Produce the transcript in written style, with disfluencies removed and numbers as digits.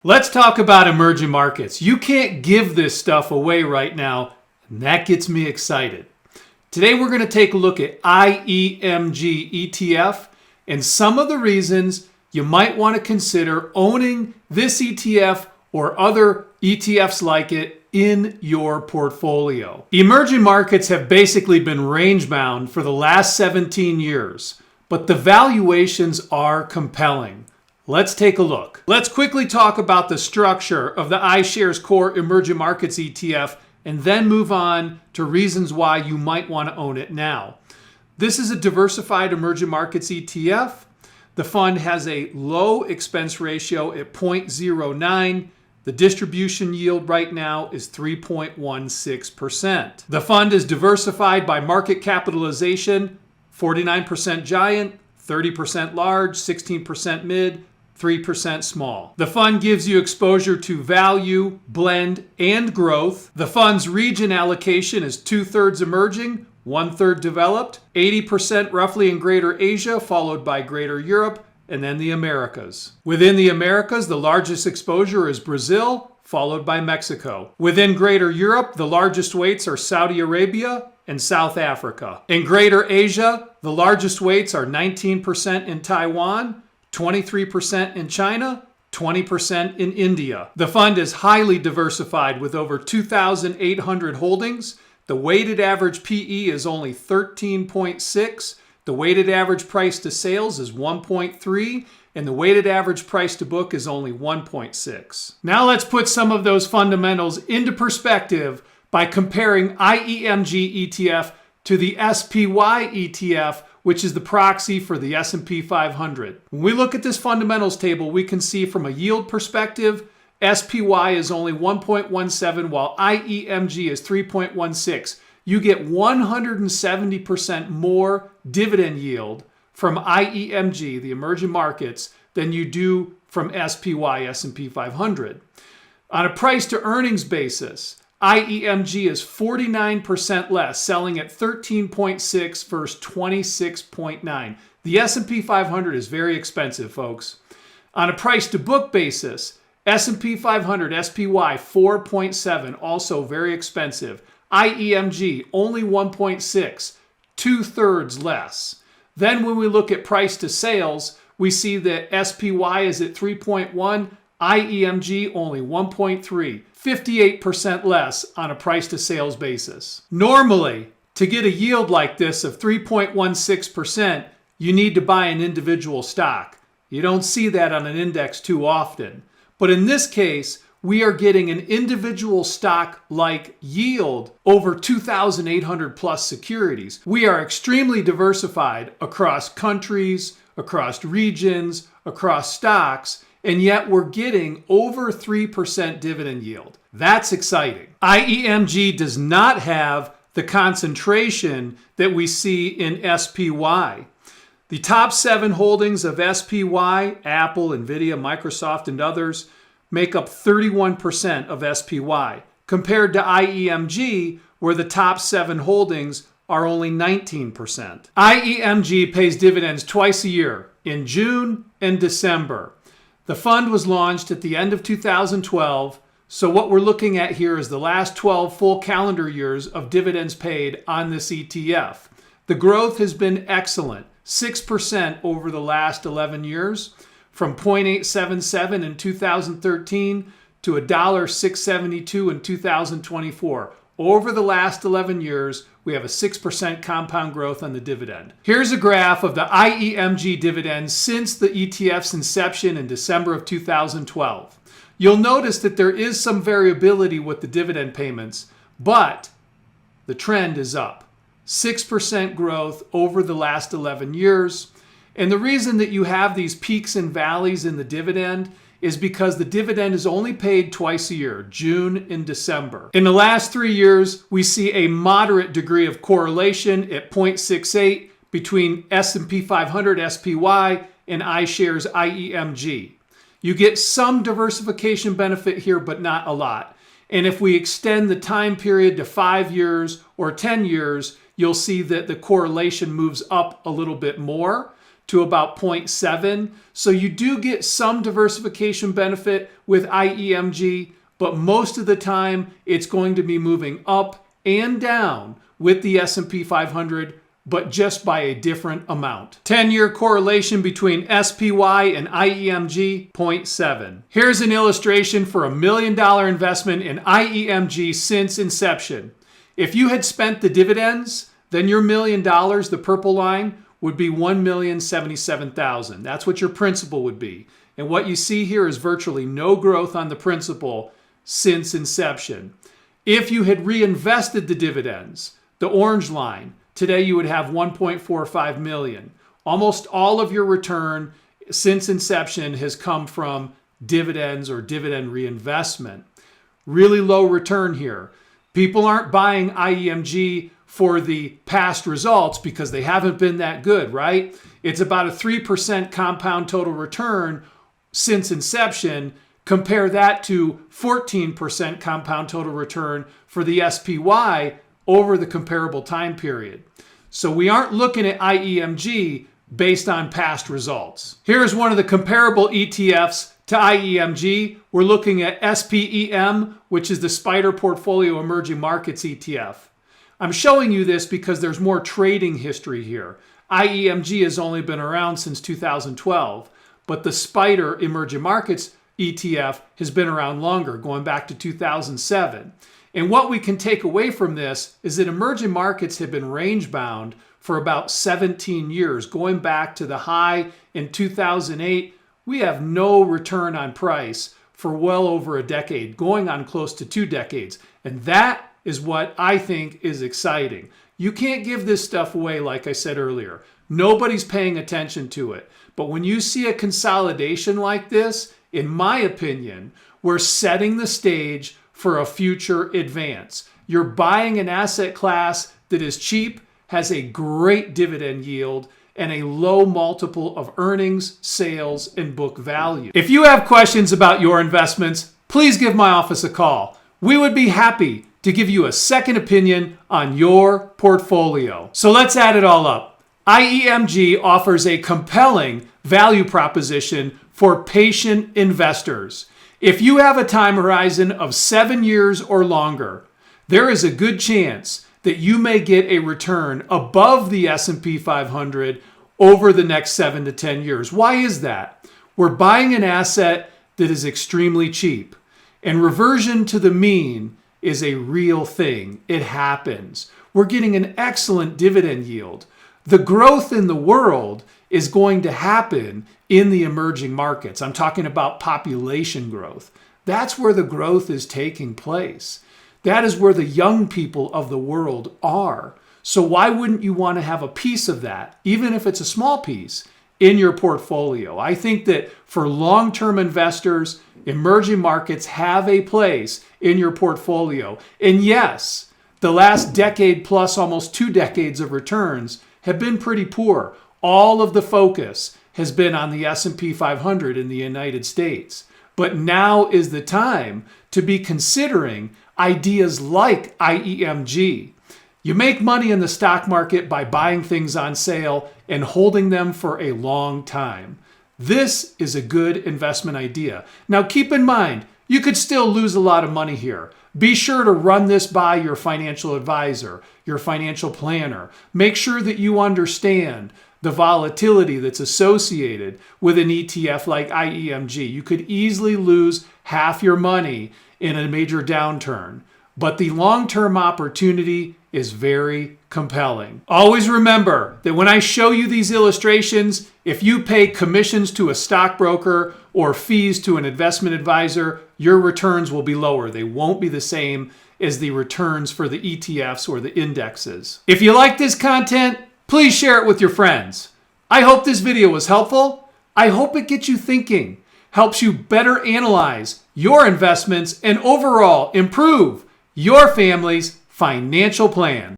Let's talk about emerging markets. You can't give this stuff away right now, and that gets me excited. Today we're going to take a look at IEMG ETF and some of the reasons you might want to consider owning this ETF or other ETFs like it in your portfolio. Emerging markets have basically been range-bound for the last 17 years, but the valuations are compelling. Let's take a look. Let's quickly talk about the structure of the iShares Core Emerging Markets ETF and then move on to reasons why you might want to own it now. This is a diversified emerging markets ETF. The fund has a low expense ratio at 0.09. The distribution yield right now is 3.16%. The fund is diversified by market capitalization, 49% giant, 30% large, 16% mid, 3% small. The fund gives you exposure to value, blend, and growth. The fund's region allocation is 2/3 emerging, 1/3 developed, 80% roughly in Greater Asia, followed by Greater Europe, and then the Americas. Within the Americas, the largest exposure is Brazil, followed by Mexico. Within Greater Europe, the largest weights are Saudi Arabia and South Africa. In Greater Asia, the largest weights are 19% in Taiwan, 23% in China, 20% in India. The fund is highly diversified with over 2,800 holdings. The weighted average PE is only 13.6. The weighted average price to sales is 1.3, and the weighted average price to book is only 1.6. Now let's put some of those fundamentals into perspective by comparing IEMG ETF to the SPY ETF, which is the proxy for the S&P 500. When we look at this fundamentals table, we can see from a yield perspective, SPY is only 1.17 while IEMG is 3.16. You get 170% more dividend yield from IEMG, the emerging markets, than you do from SPY, S&P 500. On a price to earnings basis, IEMG is 49% less, selling at 13.6 versus 26.9. The S&P 500 is very expensive, folks. On a price to book basis, S&P 500 SPY 4.7, also very expensive. IEMG only 1.6, 2/3 less. Then when we look at price to sales, we see that SPY is at 3.1, IEMG only 1.3. 58% less on a price to sales basis. Normally, to get a yield like this of 3.16%, you need to buy an individual stock. You don't see that on an index too often. But in this case, we are getting an individual stock-like yield over 2,800 plus securities. We are extremely diversified across countries, across regions, across stocks, and yet we're getting over 3% dividend yield. That's exciting. IEMG does not have the concentration that we see in SPY. The top 7 holdings of SPY, Apple, Nvidia, Microsoft, and others, make up 31% of SPY, compared to IEMG, where the top 7 holdings are only 19%. IEMG pays dividends twice a year, in June and December. The fund was launched at the end of 2012, so what we're looking at here is the last 12 full calendar years of dividends paid on this ETF. The growth has been excellent, 6% over the last 11 years, from 0.877 in 2013 to $1.672 in 2024. Over the last 11 years, we have a 6% compound growth on the dividend. Here's a graph of the IEMG dividends since the ETF's inception in December of 2012. You'll notice that there is some variability with the dividend payments, but the trend is up. 6% growth over the last 11 years. And the reason that you have these peaks and valleys in the dividend is because the dividend is only paid twice a year, June and December. In the last 3 years, we see a moderate degree of correlation at 0.68 between S&P 500 SPY and iShares IEMG. You get some diversification benefit here, but not a lot. And if we extend the time period to 5 years or 10 years, you'll see that the correlation moves up a little bit more to about 0.7. So you do get some diversification benefit with IEMG, but most of the time it's going to be moving up and down with the S&P 500, but just by a different amount. 10-year correlation between SPY and IEMG, 0.7. Here's an illustration for $1 million investment in IEMG since inception. If you had spent the dividends, then your $1 million, the purple line, would be $1,077,000. That's what your principal would be. And what you see here is virtually no growth on the principal since inception. If you had reinvested the dividends, the orange line, today you would have $1.45 million. Almost all of your return since inception has come from dividends or dividend reinvestment. Really low return here. People aren't buying IEMG for the past results because they haven't been that good, right? It's about a 3% compound total return since inception. Compare that to 14% compound total return for the SPY over the comparable time period. So we aren't looking at IEMG based on past results. Here's one of the comparable ETFs to IEMG. We're looking at SPEM, which is the Spider Portfolio Emerging Markets ETF. I'm showing you this because there's more trading history here. IEMG has only been around since 2012, but the Spider Emerging Markets ETF has been around longer, going back to 2007. And what we can take away from this is that emerging markets have been range-bound for about 17 years. Going back to the high in 2008, we have no return on price for well over a decade, going on close to 2 decades. And that is what I think is exciting. You can't give this stuff away, like I said earlier. Nobody's paying attention to it. But when you see a consolidation like this, in my opinion, we're setting the stage for a future advance. You're buying an asset class that is cheap, has a great dividend yield, and a low multiple of earnings, sales, and book value. If you have questions about your investments, please give my office a call. We would be happy to give you a second opinion on your portfolio. So let's add it all up. IEMG offers a compelling value proposition for patient investors. If you have a time horizon of 7 years or longer, there is a good chance that you may get a return above the S&P 500 over the next 7 to 10 years. Why is that? We're buying an asset that is extremely cheap, and reversion to the mean is a real thing. It happens. We're getting an excellent dividend yield. The growth in the world is going to happen in the emerging markets. I'm talking about population growth. That's where the growth is taking place. That is where the young people of the world are. So why wouldn't you want to have a piece of that, even if it's a small piece, in your portfolio? I think that for long-term investors, emerging markets have a place in your portfolio. And yes, the last decade plus almost 2 decades of returns have been pretty poor. All of the focus has been on the S&P 500 in the United States. But now is the time to be considering ideas like IEMG. You make money in the stock market by buying things on sale and holding them for a long time. This is a good investment idea. Now keep in mind, you could still lose a lot of money here. Be sure to run this by your financial advisor, your financial planner. Make sure that you understand the volatility that's associated with an ETF like IEMG. You could easily lose half your money in a major downturn, but the long-term opportunity is very compelling. Always remember that when I show you these illustrations, if you pay commissions to a stockbroker or fees to an investment advisor, your returns will be lower. They won't be the same as the returns for the ETFs or the indexes. If you like this content, please share it with your friends. I hope this video was helpful. I hope it gets you thinking, helps you better analyze your investments, and overall improve your family's financial plan.